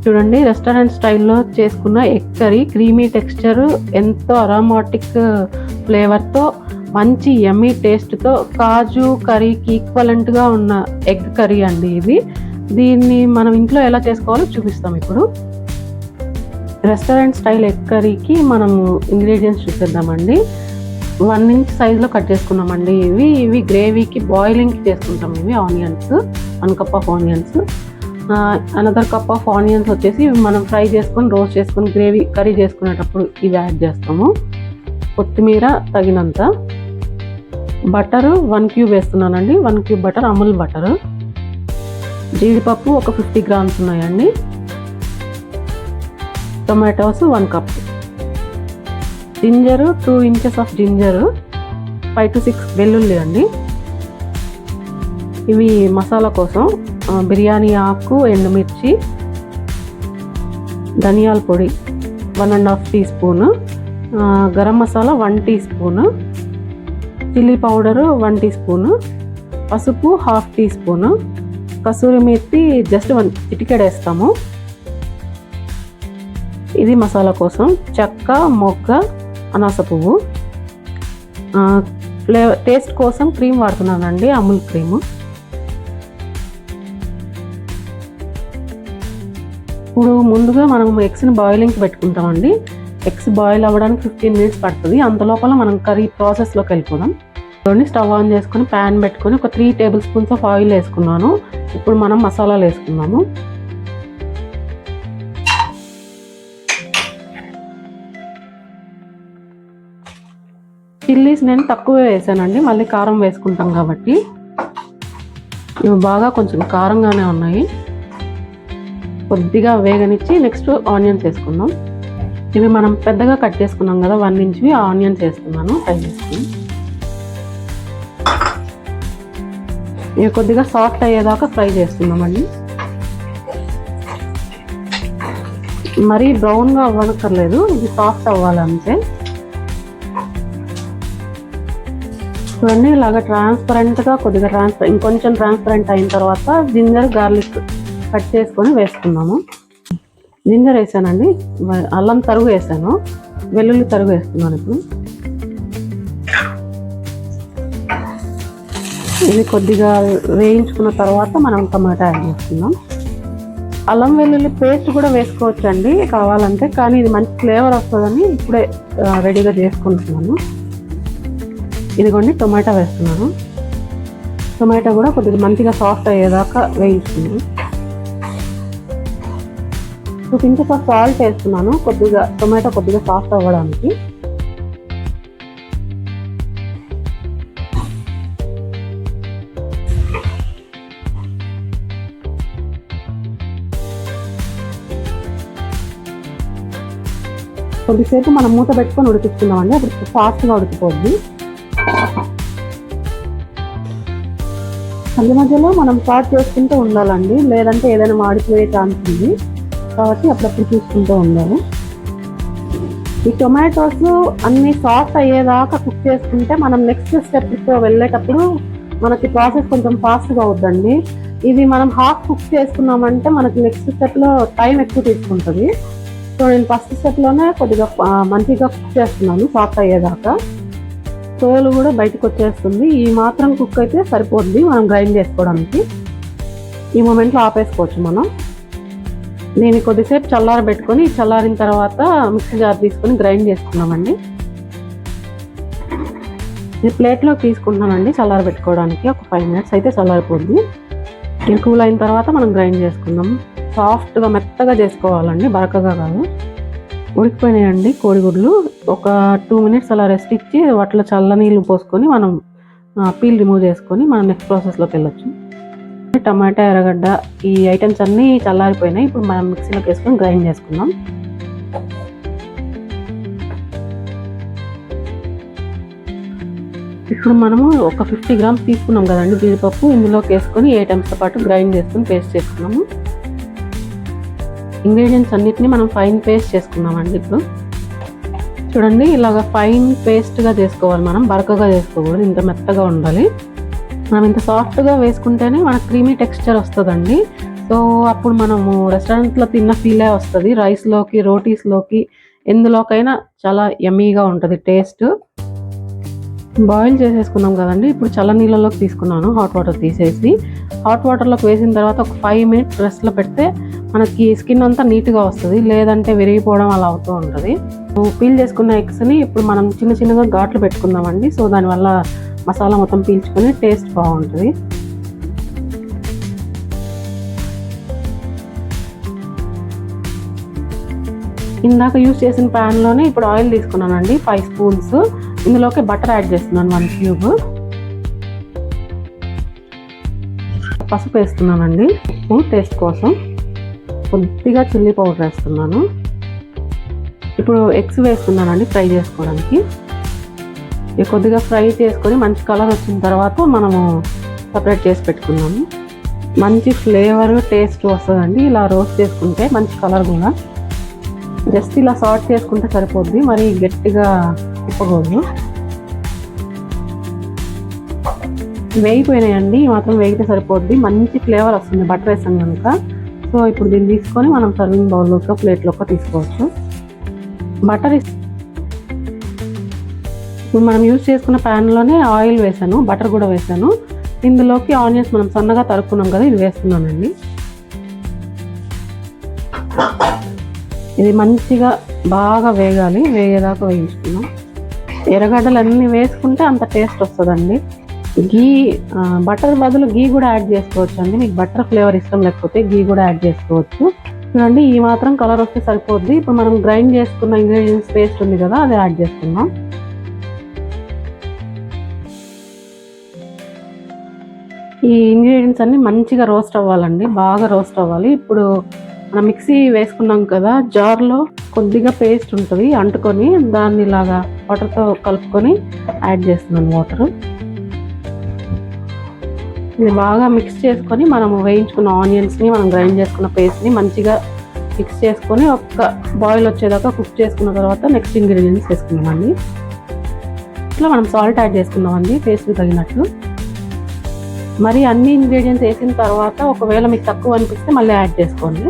చూడండి, రెస్టారెంట్ స్టైల్లో చేసుకున్న ఎగ్ కర్రీ, క్రీమీ టెక్స్చర్, ఎంతో అరోమాటిక్ ఫ్లేవర్తో, మంచి యమ్మీ టేస్ట్తో, కాజు కర్రీకి ఈక్వలెంట్గా ఉన్న ఎగ్ కర్రీ అండి ఇది. దీన్ని మనం ఇంట్లో ఎలా చేసుకోవాలో చూపిస్తాం ఇప్పుడు. రెస్టారెంట్ స్టైల్ ఎగ్ కర్రీకి మనం ఇంగ్రీడియంట్స్ చూపిద్దామండి. 1 ఇంచ్ సైజులో కట్ చేసుకున్నామండి. ఇవి గ్రేవీకి బాయిలింగ్కి చేసుకుంటాం. ఇవి onions, 1 cup of onions, another cup of onions వచ్చేసి మనం ఫ్రై చేసుకొని రోస్ట్ చేసుకొని గ్రేవీ కర్రీ చేసుకునేటప్పుడు ఇవి యాడ్ చేస్తాము. కొత్తిమీర తగినంత, బటర్ 1 క్యూబ్ వేస్తున్నానండి. 1 క్యూబ్ బటర్, అమూల్ బటర్. జీడిపప్పు ఒక 50 గ్రామ్స్ ఉన్నాయండి. Tomatoes 1 cup, ginger 2 inches of ginger, 5 to 6 వెల్లుల్లి అండి. ఇవి మసాలా కోసం బిర్యానీ ఆకు, ఎండుమిర్చి, ధనియాల పొడి 1.5 teaspoon, garam masala 1 teaspoon, chilli powder 1 teaspoon, పసుపు 1/2 teaspoon, kasuri methi just 1 చిటికెడు వేస్తాము. ఇది మసాలా కోసం. చెక్క, మొగ్గ, అనాస పువ్వు. టేస్ట్ కోసం క్రీమ్ వాడుతున్నానండి, అమూల్ క్రీము. ఇప్పుడు ముందుగా మనం ఎగ్స్ని బాయిలింగ్కి పెట్టుకుంటామండి. ఎగ్స్ బాయిల్ అవ్వడానికి 15 మినిట్స్ పడుతుంది. అంతలోపల మనం కర్రీ ప్రాసెస్లోకి వెళ్ళిపోదాం. స్టవ్ ఆన్ చేసుకొని ప్యాన్ పెట్టుకొని ఒక 3 టేబుల్ స్పూన్స్ ఆఫ్ ఆయిల్ వేసుకున్నాను. ఇప్పుడు మనం మసాలాలు వేసుకున్నాము. చిల్లీస్ నేను తక్కువే వేసానండి, మళ్ళీ కారం వేసుకుంటాం కాబట్టి. ఇవి బాగా కొంచెం కారంగానే ఉన్నాయి. కొద్దిగా వేగనిచ్చి నెక్స్ట్ ఆనియన్స్ వేసుకుందాం. ఇవి మనం పెద్దగా కట్ చేసుకున్నాం కదా 1 ఇంచ్వి, ఆనియన్స్ వేస్తున్నాను ఫ్రై చేసుకుని. ఇవి కొద్దిగా సాఫ్ట్ అయ్యేదాకా ఫ్రై చేస్తున్నామండి. మరీ బ్రౌన్గా అవ్వనక్కర్లేదు, ఇది సాఫ్ట్ అవ్వాలి అంతే. చూడండి, ఇలాగా ట్రాన్స్పరెంట్గా కొద్దిగా ఇంకొంచెం ట్రాన్స్పరెంట్ అయిన తర్వాత జింజర్, గార్లిక్ కట్ చేసుకొని వేసుకున్నాము. జింజర్ వేసానండి, అల్లం తరుగు వేసాను, వెల్లుల్లి తరుగు వేస్తున్నాను. ఇప్పుడు ఇది కొద్దిగా వేయించుకున్న తర్వాత మనం టమాటా యాడ్ చేసుకుందాం. అల్లం వెల్లుల్లి పేస్ట్ కూడా వేసుకోవచ్చండి కావాలంటే, కానీ ఇది మంచి ఫ్లేవర్ వస్తుందని ఇప్పుడే రెడీగా చేసుకుంటున్నాను. ఇదిగోండి, టొమాటో వేస్తున్నాను. టొమాటో కూడా కొద్దిగా మంచిగా సాఫ్ట్ అయ్యేదాకా వేయించుకున్నాను. 2 pinches ఆఫ్ సాల్ట్ వేస్తున్నాను, కొద్దిగా టొమాటో కొద్దిగా సాఫ్ట్ అవ్వడానికి. కొద్దిసేపు మనం మూత పెట్టుకొని ఉడికిస్తున్నామండి, అప్పుడు ఫాస్ట్గా ఉడికిపోద్ది. మధ్య మధ్యలో మనం సాట్ చేసుకుంటూ ఉండాలండి, లేదంటే ఏదైనా మాడిపోయే ఛాన్స్ ఉంది కాబట్టి అప్పుడప్పుడు చూసుకుంటూ ఉండాలి. ఈ టొమాటోస్ అన్ని సాఫ్ట్ అయ్యేదాకా కుక్ చేసుకుంటే మనం నెక్స్ట్ స్టెప్తో వెళ్ళేటప్పుడు మనకి ప్రాసెస్ కొంచెం ఫాస్ట్గా అవుద్దండి. ఇది మనం హాఫ్ కుక్ చేసుకున్నామంటే మనకి నెక్స్ట్ స్టెప్లో టైం ఎక్కువ తీసుకుంటుంది. సో నేను ఫస్ట్ స్టెప్లోనే కొద్దిగా మంచిగా కుక్ చేస్తున్నాను సాఫ్ట్ అయ్యేదాకా. తోలు కూడా బయటకు వచ్చేస్తుంది. ఈ మాత్రం కుక్ అయితే సరిపోద్ది మనం గ్రైండ్ చేసుకోవడానికి. ఈ మూమెంట్లో ఆపేసుకోవచ్చు మనం. నేను కొద్దిసేపు చల్లారబెట్టుకొని, చల్లారిన తర్వాత మిక్సీ జార్ తీసుకొని గ్రైండ్ చేసుకున్నామండి. ఇది ప్లేట్లోకి తీసుకుంటున్నానండి చల్లారబెట్టుకోవడానికి. ఒక 5 minutes అయితే చల్లారిపోద్ది. ఇది కూల్ అయిన తర్వాత మనం గ్రైండ్ చేసుకుందాం. సాఫ్ట్గా మెత్తగా చేసుకోవాలండి, బరకగా కాదు. ఉడికిపోయినాయండి కోడిగుడ్లు. ఒక 2 minutes అలా రెస్ట్ ఇచ్చి వాటిలో చల్ల నీళ్ళు పోసుకొని మనం పీల్ రిమూవ్ చేసుకొని మనం నెక్స్ట్ ప్రాసెస్లోకి వెళ్ళొచ్చు. టమాటా, ఎర్రగడ్డ ఈ ఐటమ్స్ అన్నీ చల్లారిపోయినాయి. ఇప్పుడు మనం మిక్సీలోకి వేసుకొని గ్రైండ్ చేసుకుందాం. ఇప్పుడు మనము ఒక 50 grams తీసుకున్నాం కదండి జీడిపప్పు, ఇందులోకి వేసుకొని 8 ఐటమ్స్తో పాటు గ్రైండ్ చేసుకొని పేస్ట్ చేసుకున్నాము. ఇంగ్రీడియంట్స్ అన్నిటిని మనం ఫైన్ పేస్ట్ చేసుకున్నామండి. ఇప్పుడు చూడండి, ఇలాగ ఫైన్ పేస్ట్గా చేసుకోవాలి మనం, బరకగా చేసుకోకూడదు, ఇంత మెత్తగా ఉండాలి. మనం ఇంత సాఫ్ట్గా వేసుకుంటేనే మనకు క్రీమీ టెక్స్చర్ వస్తుందండి. సో అప్పుడు మనము రెస్టారెంట్లో తిన్న ఫీలే వస్తుంది. రైస్లోకి, రోటీస్లోకి, ఎందులోకైనా చాలా యమ్మీగా ఉంటుంది టేస్ట్. బాయిల్ చేసేసుకున్నాం కదండి. ఇప్పుడు చల్ల నీళ్ళలోకి తీసుకున్నాను, హాట్ వాటర్ తీసేసి. హాట్ వాటర్లోకి వేసిన తర్వాత ఒక 5 మినిట్స్ రెస్ట్లో పెడితే మనకి స్కిన్ అంతా నీట్గా వస్తుంది, లేదంటే విరిగిపోవడం అలా అవుతూ ఉంటుంది. పీల్ చేసుకున్న ఎగ్స్ని ఇప్పుడు మనం చిన్న చిన్నగా ఘాట్లు పెట్టుకుందామండి. సో దానివల్ల మసాలా మొత్తం పీల్చుకొని టేస్ట్ బాగుంటుంది. ఇందాక యూజ్ చేసిన ప్యాన్లోనే ఇప్పుడు ఆయిల్ తీసుకున్నానండి, 5 స్పూన్స్. ఇందులోకి బటర్ యాడ్ చేస్తున్నాను, 1 క్యూబ్. పసుపు వేస్తున్నానండి, ఉప్పు టేస్ట్ కోసం. కొద్దిగా చిల్లీ పౌడర్ వేస్తున్నాను. ఇప్పుడు ఎగ్స్ వేస్తున్నానండి ఫ్రై చేసుకోవడానికి. ఇవి కొద్దిగా ఫ్రై చేసుకొని మంచి కలర్ వచ్చిన తర్వాత మనము సపరేట్ చేసి పెట్టుకున్నాము. మంచి ఫ్లేవర్ టేస్ట్ వస్తుందండి ఇలా రోస్ట్ చేసుకుంటే, మంచి కలర్ కూడా. జస్ట్ ఇలా సాల్ట్ చేసుకుంటే సరిపోద్ది, మరి గట్టిగా తిప్పకూడదు. వేగిపోయినాయండి, ఈ మాత్రం వేగితే సరిపోద్ది, మంచి ఫ్లేవర్ వస్తుంది బటర్ వేసాం కనుక. సో ఇప్పుడు దీన్ని తీసుకొని మనం సర్వింగ్ బౌల్లోకి, ప్లేట్లోకి తీసుకోవచ్చు. బటర్ ఇప్పుడు మనం యూజ్ చేసుకున్న ప్యాన్లోనే ఆయిల్ వేసాను, బటర్ కూడా వేసాను. ఇందులోకి ఆనియన్స్ మనం సన్నగా తరుక్కున్నాం కదా, ఇది వేస్తున్నానండి. ఇది మంచిగా బాగా వేగాలి, వేగేదాకా వేయించుకున్నాం. ఎర్రగడ్డలు అన్నీ వేసుకుంటే అంత టేస్ట్ వస్తుందండి. గీ బటర్ బదులు గీ కూడా యాడ్ చేసుకోవచ్చు అండి. మీకు బటర్ ఫ్లేవర్ ఇష్టం లేకపోతే గీ కూడా యాడ్ చేసుకోవచ్చు. చూడండి ఈ మాత్రం కలర్ వస్తే సరిపోద్ది. ఇప్పుడు మనం గ్రైండ్ చేసుకున్న ఇంగ్రీడియంట్స్ పేస్ట్ ఉంది కదా, అది యాడ్ చేసుకుందాం. ఈ ఇంగ్రీడియంట్స్ అన్ని మంచిగా రోస్ట్ అవ్వాలండి, బాగా రోస్ట్ అవ్వాలి. ఇప్పుడు మనం మిక్సీ వేసుకున్నాం కదా, జార్లో కొద్దిగా పేస్ట్ ఉంటుంది అంటుకొని, దాన్ని ఇలాగా వాటర్తో కలుపుకొని యాడ్ చేస్తున్నాను వాటర్. ఇది బాగా మిక్స్ చేసుకొని మనము వేయించుకున్న ఆనియన్స్ని, మనం గ్రైండ్ చేసుకున్న పేస్ట్ని మంచిగా మిక్స్ చేసుకొని ఒక బాయిల్ వచ్చేదాకా కుక్ చేసుకున్న తర్వాత నెక్స్ట్ ఇంగ్రీడియంట్స్ వేసుకున్నామండి. ఇట్లా మనం సాల్ట్ యాడ్ చేసుకున్నామండి టేస్ట్కి తగినట్లు. మరి అన్ని ఇంగ్రీడియంట్స్ వేసిన తర్వాత ఒకవేళ మీకు తక్కువ అనిపిస్తే మళ్ళీ యాడ్ చేసుకోండి.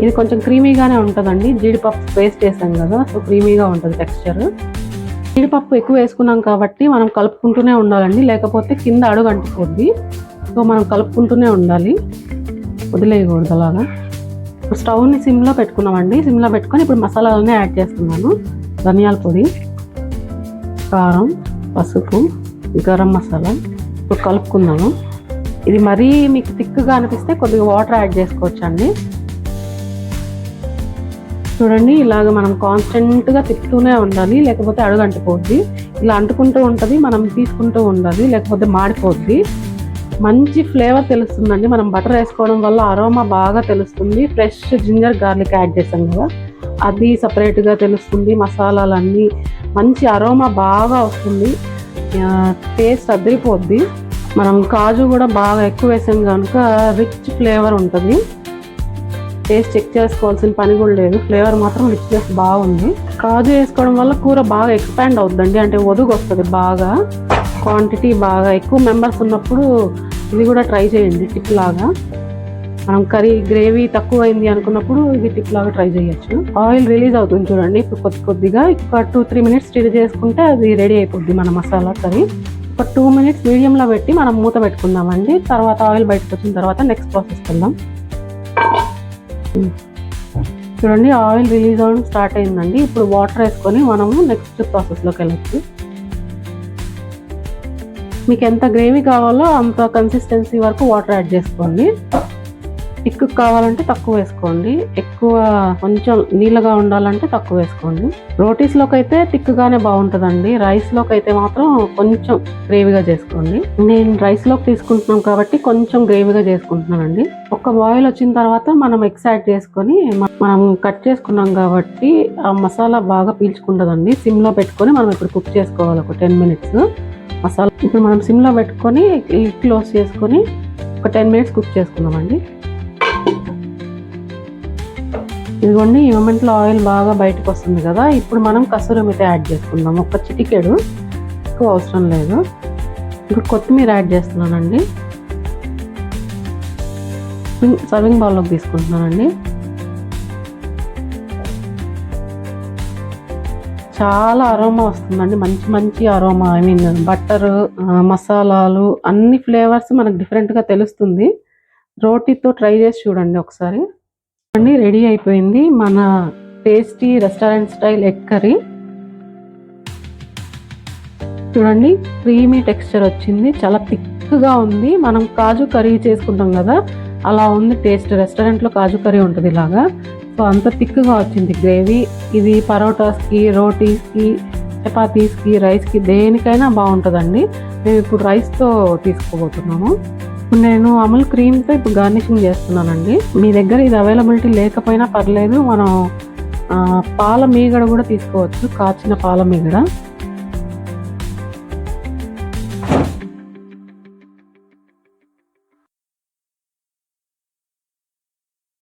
ఇది కొంచెం క్రీమీగానే ఉంటుందండి, జీడిపప్పు పేస్ట్ వేసాం కదా, సో క్రీమీగా ఉంటుంది టెక్స్చర్. జీడిపప్పు ఎక్కువ వేసుకున్నాం కాబట్టి మనం కలుపుకుంటూనే ఉండాలండి, లేకపోతే కింద అడుగు అంటుకోద్ది. సో మనం కలుపుకుంటూనే ఉండాలి, వదిలేయకూడదు అలాగా. స్టవ్ని సిమ్లో పెట్టుకున్నామండి. సిమ్లో పెట్టుకొని ఇప్పుడు మసాలాలనే యాడ్ చేస్తున్నాను. ధనియాల పొడి, కారం, పసుపు, గరం మసాలా. ఇప్పుడు కలుపుకుందాము. ఇది మరీ మీకు థిక్గా అనిపిస్తే కొద్దిగా వాటర్ యాడ్ చేసుకోవచ్చు అండి. చూడండి ఇలాగ మనం కాన్స్టెంట్గా తిప్పుతూనే ఉండాలి, లేకపోతే అడుగు అంటుకోద్ది. ఇలా అంటుకుంటూ ఉంటుంది, మనం తీసుకుంటూ ఉండాలి, లేకపోతే మాడిపోద్ది. మంచి ఫ్లేవర్ తెలుస్తుందండి, మనం బటర్ వేసుకోవడం వల్ల అరోమా బాగా తెలుస్తుంది. ఫ్రెష్ జింజర్ గార్లిక్ యాడ్ చేసాం కదా, అది సపరేట్గా తెలుస్తుంది. మసాలాలన్నీ మంచి అరోమా బాగా వస్తుంది, టేస్ట్ అదిరిపోద్ది. మనం కాజు కూడా బాగా ఎక్కువ వేసాం కనుక రిచ్ ఫ్లేవర్ ఉంటుంది. టేస్ట్ చెక్ చేసుకోవాల్సిన పని కూడా లేదు, ఫ్లేవర్ మాత్రం రిచ్నెస్ బాగుంది. కాజు వేసుకోవడం వల్ల కూర బాగా ఎక్స్పాండ్ అవుతుందండి, అంటే ఒదుగు వస్తుంది బాగా. క్వాంటిటీ బాగా ఎక్కువ మెంబర్స్ ఉన్నప్పుడు ఇది కూడా ట్రై చేయండి టిప్ లాగా. మనం కర్రీ గ్రేవీ తక్కువ అయింది అనుకున్నప్పుడు ఇది టిప్ లాగా ట్రై చేయొచ్చు. ఆయిల్ రిలీజ్ అవుతుంది చూడండి ఇప్పుడు కొద్ది కొద్దిగా. ఒక 2-3 మినిట్స్ స్టిర్ చేసుకుంటే అది రెడీ అయిపోద్ది మన మసాలా కర్రీ. ఒక 2 మినిట్స్ మీడియంలో పెట్టి మనం మూత పెట్టుకుందామండి. తర్వాత ఆయిల్ బయటకు వచ్చిన తర్వాత నెక్స్ట్ ప్రాసెస్ వెళ్దాం. చూడండి ఆయిల్ రిలీజ్ అవ్వడం స్టార్ట్ అయిందండి. ఇప్పుడు వాటర్ వేసుకొని మనము నెక్స్ట్ ప్రాసెస్లోకి వెళ్ళచ్చు. మీకు ఎంత గ్రేవీ కావాలో అంత కన్సిస్టెన్సీ వరకు వాటర్ యాడ్ చేసుకోండి. ఎక్కువ కావాలంటే తక్కువ వేసుకోండి, ఎక్కువ కొంచెం నీళ్ళగా ఉండాలంటే తక్కువ వేసుకోండి. రోటీస్లోకి అయితే థిక్గానే బాగుంటుందండి, రైస్లోకి అయితే మాత్రం కొంచెం గ్రేవీగా చేసుకోండి. నేను రైస్లోకి తీసుకుంటున్నాం కాబట్టి కొంచెం గ్రేవీగా చేసుకుంటున్నానండి. ఒక బాయిల్ వచ్చిన తర్వాత మనం ఎగ్స్ యాడ్ చేసుకొని మనం కట్ చేసుకున్నాం కాబట్టి ఆ మసాలా బాగా పీల్చుకుంటుందండి. సిమ్లో పెట్టుకొని మనం ఇప్పుడు కుక్ చేసుకోవాలి ఒక 10 మినిట్స్ మసాలా. ఇప్పుడు మనం సిమ్లో పెట్టుకొని క్లోజ్ చేసుకొని ఒక 10 మినిట్స్ కుక్ చేసుకుందామండి. ఇదిగోండి ఈ మొమెంట్లో ఆయిల్ బాగా బయటకు వస్తుంది కదా, ఇప్పుడు మనం కసూరి మేతి యాడ్ చేసుకుందాం. ఒక చిటికెడు, ఎక్కువ అవసరం లేదు. ఇప్పుడు కొత్తిమీర యాడ్ చేస్తున్నానండి. సర్వింగ్ బౌల్లోకి తీసుకుంటున్నానండి. చాలా అరోమా వస్తుందండి, మంచి మంచి అరోమా. ఐ మీన్ బటర్, మసాలాలు, అన్ని ఫ్లేవర్స్ మనకు డిఫరెంట్గా తెలుస్తుంది. రోటీతో ట్రై చేసి చూడండి ఒకసారి. అండి రెడీ అయిపోయింది మన tasty restaurant style egg curry. చూడండి క్రీమీ టెక్స్చర్ వచ్చింది, చాలా థిక్గా ఉంది. మనం కాజు కర్రీ చేసుకుంటాం కదా, అలా ఉంది టేస్ట్. రెస్టారెంట్లో కాజు కర్రీ ఉంటుంది ఇలాగా. సో అంత థిక్గా వచ్చింది గ్రేవీ. ఇది పరోటాస్కి, రోటీస్కి, చపాతీస్కి, రైస్కి దేనికైనా బాగుంటుందండి. మేము ఇప్పుడు రైస్తో తీసుకోబోతున్నాము. ఇప్పుడు నేను అమూల్ క్రీమ్తో ఇప్పుడు గార్నిషింగ్ చేస్తున్నానండి. మీ దగ్గర ఇది అవైలబిలిటీ లేకపోయినా పర్లేదు, మనం పాల మీగడ కూడా తీసుకోవచ్చు, కాచిన పాల మీగడ.